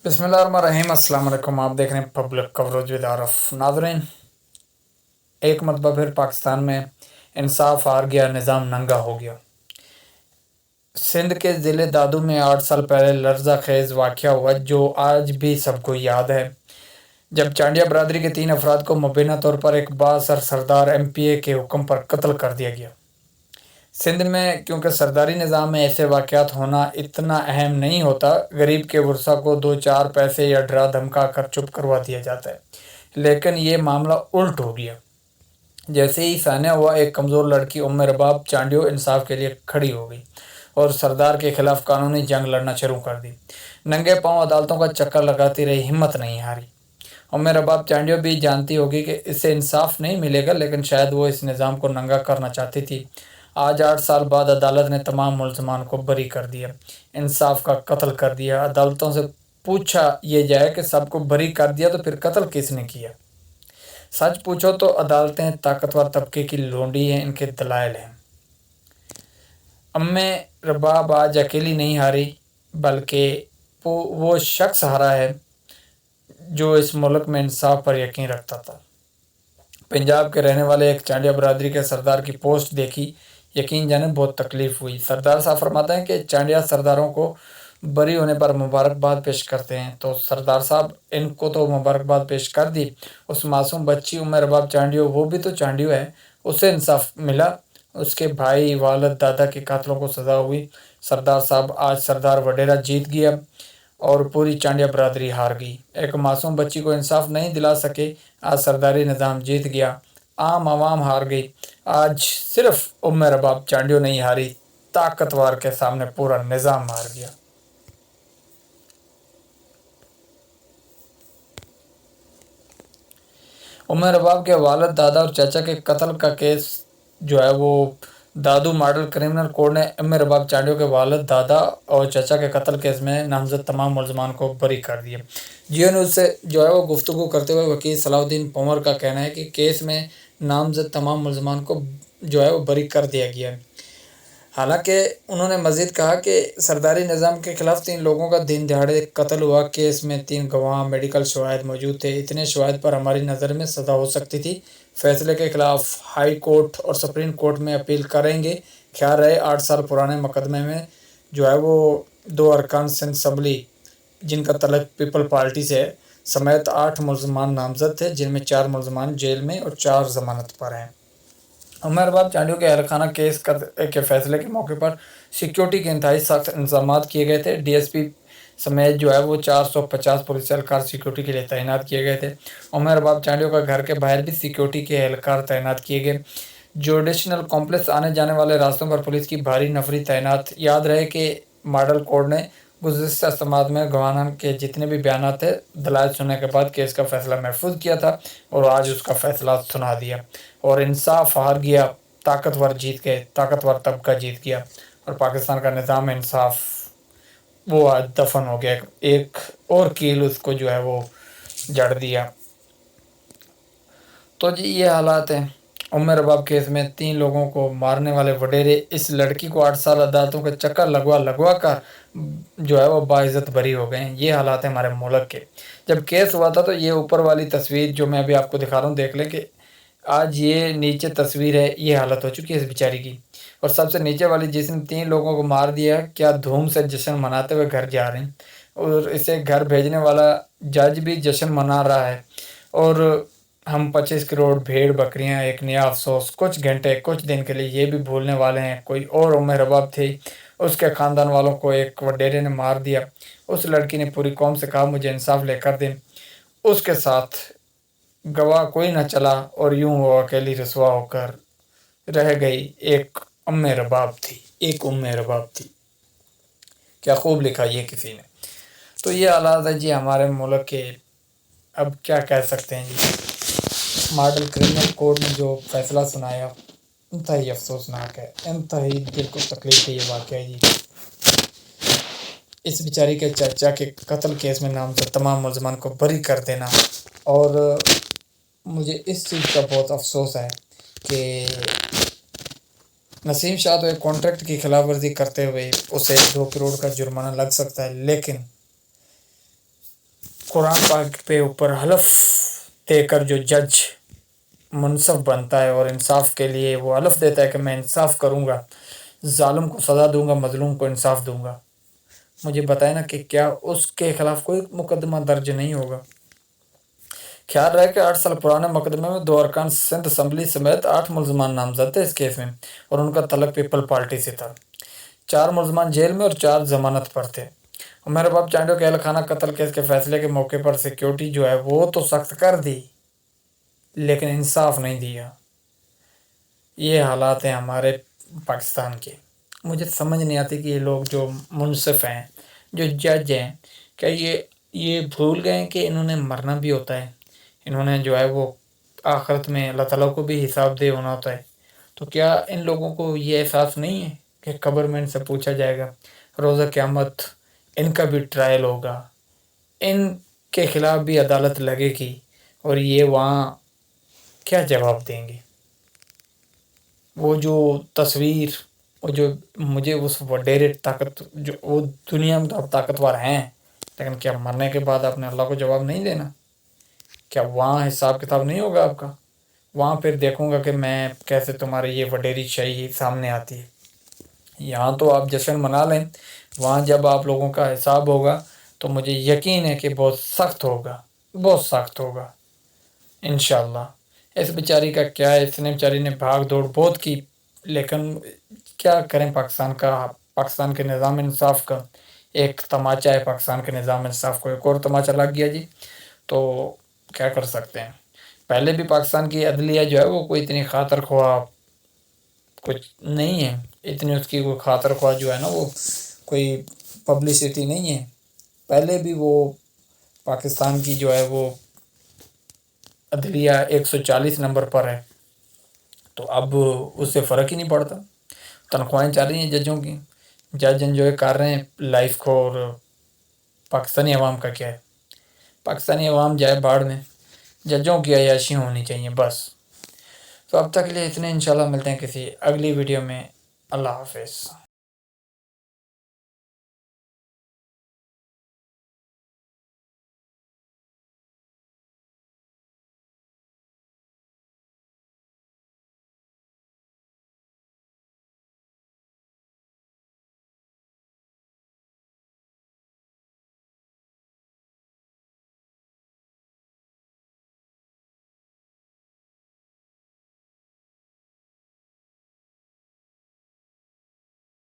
بسم اللہ الرحمن الرحیم۔ السلام علیکم، آپ دیکھ رہے ہیں پبلک کوریج ود عارف۔ ناظرین، ایک مرتبہ پھر پاکستان میں انصاف ہار گیا، نظام ننگا ہو گیا۔ سندھ کے ضلع دادو میں 8 سال پہلے لرزہ خیز واقعہ ہوا جو آج بھی سب کو یاد ہے، جب چانڈیا برادری کے 3 افراد کو مبینہ طور پر ایک بااثر سردار MPA کے حکم پر قتل کر دیا گیا۔ سندھ میں کیونکہ سرداری نظام میں ایسے واقعات ہونا اتنا اہم نہیں ہوتا، غریب کے ورثہ کو 2-4 پیسے یا ڈرا دھمکا کر چپ کروا دیا جاتا ہے، لیکن یہ معاملہ الٹ ہو گیا۔ جیسے ہی سانحہ ہوا، ایک کمزور لڑکی رباب چانڈیو انصاف کے لیے کھڑی ہو گئی اور سردار کے خلاف قانونی جنگ لڑنا شروع کر دی۔ ننگے پاؤں عدالتوں کا چکر لگاتی رہی، ہمت نہیں ہاری۔ رباب چانڈیو بھی جانتی ہوگی کہ اسے انصاف نہیں ملے گا، لیکن شاید وہ اس نظام کو ننگا کرنا چاہتی تھی۔ آج 8 سال بعد عدالت نے تمام ملزمان کو بری کر دیا، انصاف کا قتل کر دیا۔ عدالتوں سے پوچھا یہ جائے کہ سب کو بری کر دیا تو پھر قتل کس نے کیا؟ سچ پوچھو تو عدالتیں طاقتور طبقے کی لونڈی ہیں، ان کے دلائل ہیں۔ رباب آج اکیلی نہیں ہاری، بلکہ وہ شخص ہارا ہے جو اس ملک میں انصاف پر یقین رکھتا تھا۔ پنجاب کے رہنے والے ایک چانڈیا برادری کے سردار کی پوسٹ دیکھی، یقین جانے بہت تکلیف ہوئی۔ سردار صاحب فرماتے ہیں کہ چانڈیا سرداروں کو بری ہونے پر مبارکباد پیش کرتے ہیں، تو سردار صاحب ان کو تو مبارکباد پیش کر دی، اس معصوم بچی رباب چانڈیو، وہ بھی تو چانڈیو ہے، اسے انصاف ملا، اس کے بھائی، والد، دادا کے قاتلوں کو سزا ہوئی۔ سردار صاحب آج سردار وڈیرا جیت گیا اور پوری چانڈیا برادری ہار گئی۔ ایک معصوم بچی کو انصاف نہیں دلا سکے، آج سرداری نظام جیت گیا، عام عوام ہار گئی۔ آج صرف رباب چانڈیو نہیں ہاری، طاقتور کے سامنے پورا نظام ہار گیا۔ رباب کے والد، دادا اور چاچا کے قتل کا کیس جو ہے وہ دادو ماڈل کرمنل کورٹ نے رباب چانڈیو کے والد، دادا اور چاچا کے قتل کیس میں نامزد تمام ملزمان کو بری کر دیا۔ جیو نیوز سے جو ہے وہ گفتگو کرتے ہوئے وکیل صلاح الدین پنور کا کہنا ہے کہ کیس میں نامزد تمام ملزمان کو جو ہے وہ بری کر دیا گیا ہے۔ حالانکہ انہوں نے مزید کہا کہ سرداری نظام کے خلاف 3 لوگوں کا دن دہاڑے قتل ہوا، کیس میں 3 گواہ، میڈیکل شواہد موجود تھے، اتنے شواہد پر ہماری نظر میں سزا ہو سکتی تھی۔ فیصلے کے خلاف ہائی کورٹ اور سپریم کورٹ میں اپیل کریں گے۔ خیال رہے 8 سال پرانے مقدمے میں جو ہے وہ 2 ارکان سندھ اسمبلی جن کا تعلق پیپل پارٹی سے ہے سمیت 8 ملزمان نامزد تھے، جن میں 4 ملزمان جیل میں اور 4 ضمانت پر ہیں۔ رباب چانڈیو کے اہل خانہ کیس کے فیصلے کے موقع پر سیکیورٹی کے انتہائی سخت انتظامات کیے گئے تھے۔ DSP سمیت جو ہے وہ 450 پولیس اہلکار سیکیورٹی کے لیے تعینات کیے گئے تھے۔ رباب چانڈیو کا گھر کے باہر بھی سیکیورٹی کے اہلکار تعینات کیے گئے۔ جوڈیشنل کمپلیکس آنے جانے والے راستوں پر پولیس کی بھاری نفری تعینات۔ یاد رہے کہ ماڈل کورٹ نے گزشتہ سماعت میں گواہان کے جتنے بھی بیانات تھے، دلائل سننے کے بعد کیس کا فیصلہ محفوظ کیا تھا اور آج اس کا فیصلہ سنا دیا اور انصاف ہار گیا، طاقتور جیت گئے، طاقتور طبقہ جیت گیا اور پاکستان کا نظام انصاف وہ آج دفن ہو گیا، ایک اور کیل اس کو جو ہے وہ جڑ دیا۔ تو جی یہ حالات ہیں۔ رباب کیس میں 3 لوگوں کو مارنے والے وڈیرے اس لڑکی کو 8 سال عدالتوں کے چکر لگوا کر جو ہے وہ باعزت بری ہو گئے ہیں۔ یہ حالات ہیں ہمارے ملک کے۔ جب کیس ہوا تھا تو یہ اوپر والی تصویر جو میں ابھی آپ کو دکھا رہا ہوں دیکھ لیں کہ آج یہ نیچے تصویر ہے، یہ حالت ہو چکی ہے اس بیچاری کی، اور سب سے نیچے والی جس نے 3 لوگوں کو مار دیا، کیا دھوم سے جشن مناتے ہوئے گھر جا رہے ہیں، اور اسے گھر بھیجنے والا جج بھی جشن منا رہا ہے، اور ہم 25 کروڑ بھیڑ بکریاں، ایک نیا افسوس، کچھ گھنٹے کچھ دن کے لیے یہ بھی بھولنے والے ہیں۔ کوئی اور رباب تھی، اس کے خاندان والوں کو ایک وڈیرے نے مار دیا۔ اس لڑکی نے پوری قوم سے کہا مجھے انصاف لے کر دیں، اس کے ساتھ گواہ کوئی نہ چلا اور یوں وہ اکیلی رسوا ہو کر رہ گئی۔ ایک رباب تھی۔ کیا خوب لکھا یہ کسی نے۔ تو یہ حالات ہے جی ہمارے ملک کے، اب کیا کہہ سکتے ہیں جی۔ ماڈل کرمنل کورٹ نے جو فیصلہ سنایا انتہائی افسوسناک ہے، انتہائی دل کو تکلیف ہے یہ واقعہ جی۔ اس بیچاری کے چچا کے قتل کیس میں نامزد تمام ملزمان کو بری کر دینا، اور مجھے اس چیز کا بہت افسوس ہے کہ نسیم شاہ تو ایک کانٹریکٹ کی خلاف ورزی کرتے ہوئے اسے 2 کروڑ کا جرمانہ لگ سکتا ہے، لیکن قرآن پاک پہ اوپر حلف دے کر جو جج منصف بنتا ہے اور انصاف کے لیے وہ حلف دیتا ہے کہ میں انصاف کروں گا، ظالم کو سزا دوں گا، مظلوم کو انصاف دوں گا، مجھے بتائیں نا کہ کیا اس کے خلاف کوئی مقدمہ درج نہیں ہوگا؟ خیال رہے کہ 8 سال پرانے مقدمے میں 2 ارکان سندھ اسمبلی سمیت 8 ملزمان نامزد تھے اس کیس میں، اور ان کا تعلق پیپل پارٹی سے تھا۔ 4 ملزمان جیل میں اور 4 ضمانت پر تھے۔ عمر باب چانڈیو کے اہل خانہ قتل کیس کے فیصلے کے موقع پر سیکیورٹی جو ہے وہ تو سخت کر دی، لیکن انصاف نہیں دیا۔ یہ حالات ہیں ہمارے پاکستان کے۔ مجھے سمجھ نہیں آتی کہ یہ لوگ جو منصف ہیں، جو جج ہیں، کیا یہ بھول گئے ہیں کہ انہوں نے مرنا بھی ہوتا ہے، انہوں نے جو ہے وہ آخرت میں اللہ تعالیٰ کو بھی حساب دہ ہونا ہوتا ہے؟ تو کیا ان لوگوں کو یہ احساس نہیں ہے کہ قبر میں ان سے پوچھا جائے گا، روزہ قیامت ان کا بھی ٹرائل ہوگا، ان کے خلاف بھی عدالت لگے گی، اور یہ وہاں کیا جواب دیں گے؟ وہ جو تصویر، وہ جو مجھے اس وڈیرے طاقت جو وہ دنیا میں تو آپ طاقتور ہیں، لیکن کیا مرنے کے بعد آپ نے اللہ کو جواب نہیں دینا؟ کیا وہاں حساب کتاب نہیں ہوگا آپ کا؟ وہاں پھر دیکھوں گا کہ میں کیسے تمہاری یہ وڈیری شاہی سامنے آتی ہے۔ یہاں تو آپ جشن منا لیں، وہاں جب آپ لوگوں کا حساب ہوگا تو مجھے یقین ہے کہ بہت سخت ہوگا، بہت سخت ہوگا انشاءاللہ۔ اس بیچاری کا کیا ہے، اس نے بیچاری نے بھاگ دوڑ بہت کی، لیکن کیا کریں، پاکستان کے نظام انصاف کا ایک تماچا ہے، پاکستان کے نظام انصاف کو ایک اور تماچا لگ گیا جی، تو کیا کر سکتے ہیں۔ پہلے بھی پاکستان کی عدلیہ جو ہے وہ کوئی اتنی خاطر خواہ کچھ نہیں ہے، اتنی اس کی کوئی خاطر خواہ جو ہے نا وہ کوئی پبلسٹی نہیں ہے۔ پہلے بھی وہ پاکستان کی جو ہے وہ عدلیہ 140 نمبر پر ہے، تو اب اس سے فرق ہی نہیں پڑتا۔ تنخواہیں چل رہی ہیں ججوں کی، جج انجوائے کر رہے ہیں لائف کو، اور پاکستانی عوام کا کیا ہے؟ پاکستانی عوام جائے باڑ میں، ججوں کی عیاشی ہونی چاہیے بس۔ تو اب تک کے لیے اتنے، انشاءاللہ ملتے ہیں کسی اگلی ویڈیو میں۔ اللہ حافظ۔